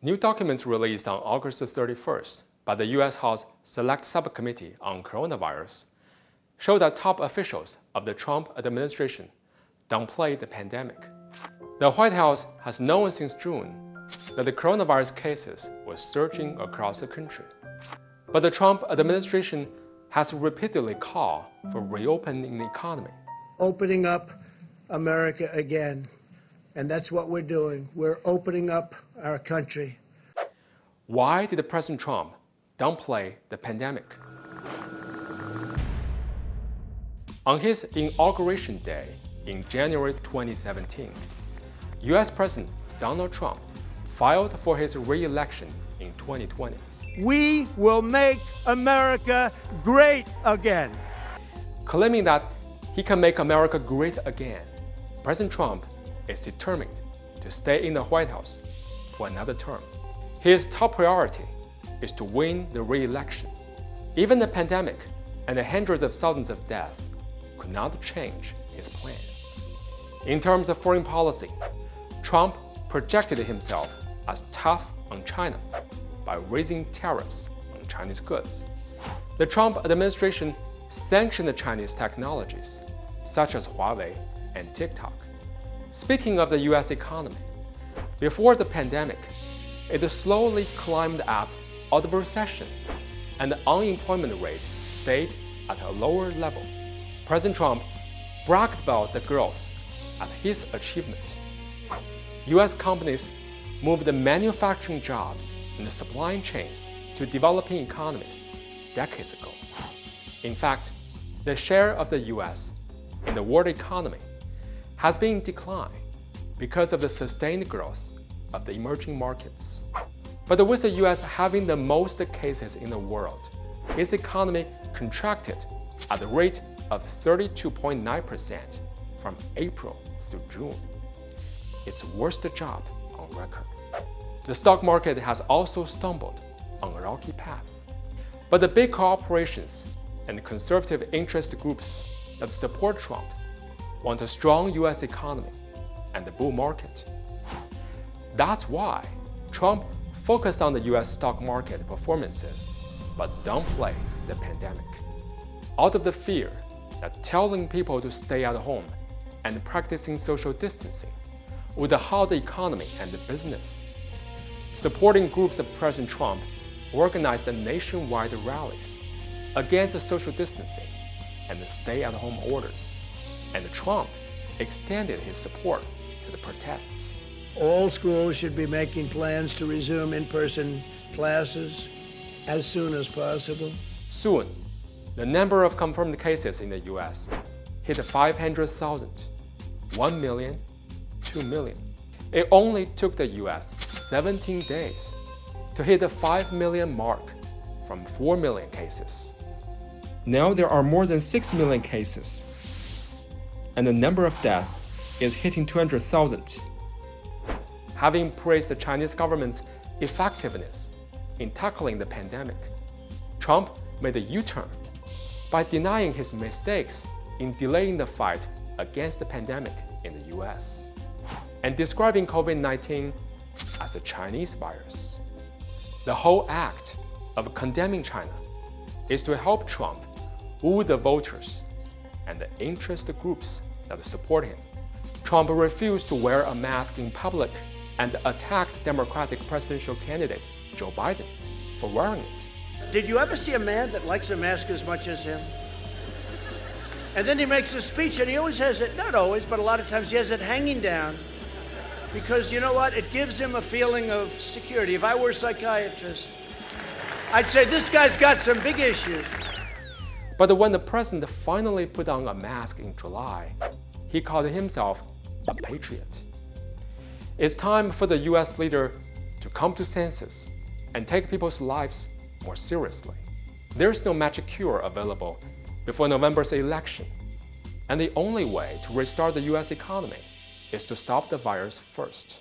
New documents released on August 31st by the U.S. House Select Subcommittee on Coronavirus show that top officials of the Trump administration downplayed the pandemic. The White House has known since June that the coronavirus cases were surging across the country. But the Trump administration has repeatedly called for reopening the economy. Opening up America again. And that's what we're doing. We're opening up our country. Why did President Trump downplay the pandemic? On his inauguration day in January 2017, U.S. President Donald Trump filed for his re-election in 2020. We will make America great again. Claiming that he can make America great again, President Trump is determined to stay in the White House for another term. His top priority is to win the re-election. Even the pandemic and the hundreds of thousands of deaths could not change his plan. In terms of foreign policy, Trump projected himself as tough on China by raising tariffs on Chinese goods. The Trump administration sanctioned the Chinese technologies, such as Huawei and TikTok. Speaking of the U.S. economy, before the pandemic, it slowly climbed up out of recession, and the unemployment rate stayed at a lower level. President Trump bragged about the growth at his achievement. U.S. companies moved the manufacturing jobs and the supply chains to developing economies decades ago. In fact, the share of the U.S. in the world economy has been in decline because of the sustained growth of the emerging markets. But with the U.S. having the most cases in the world, its economy contracted at the rate of 32.9% from April through June. Its worst job on record. The stock market has also stumbled on a rocky path. But the big corporations and conservative interest groups that support Trump want a strong U.S. economy and the bull market. That's why Trump focused on the U.S. stock market performances, but downplayed the pandemic. Out of the fear that telling people to stay at home and practicing social distancing would halt the economy and the business. Supporting groups of President Trump organized nationwide rallies against the social distancing and the stay-at-home orders, and Trump extended his support to the protests. All schools should be making plans to resume in-person classes as soon as possible. Soon, the number of confirmed cases in the U.S. hit 500,000, 1 million, 2 million. It only took the U.S. 17 days to hit the 5 million mark from 4 million cases. Now there are more than 6 million cases, and the number of deaths is hitting 200,000. Having praised the Chinese government's effectiveness in tackling the pandemic, Trump made a U-turn by denying his mistakes in delaying the fight against the pandemic in the U.S. and describing COVID-19 as a Chinese virus. The whole act of condemning China is to help Trump woo the voters and the interest groups that support him. Trump refused to wear a mask in public and attacked Democratic presidential candidate Joe Biden for wearing it. Did you ever see a man that likes a mask as much as him? And then he makes a speech and he always has it, not always, but a lot of times he has it hanging down because you know what? It gives him a feeling of security. If I were a psychiatrist, I'd say this guy's got some big issues. But when the president finally put on a mask in July, he called himself a patriot. It's time for the U.S. leader to come to senses and take people's lives more seriously. There's no magic cure available before November's election, and the only way to restart the U.S. economy is to stop the virus first.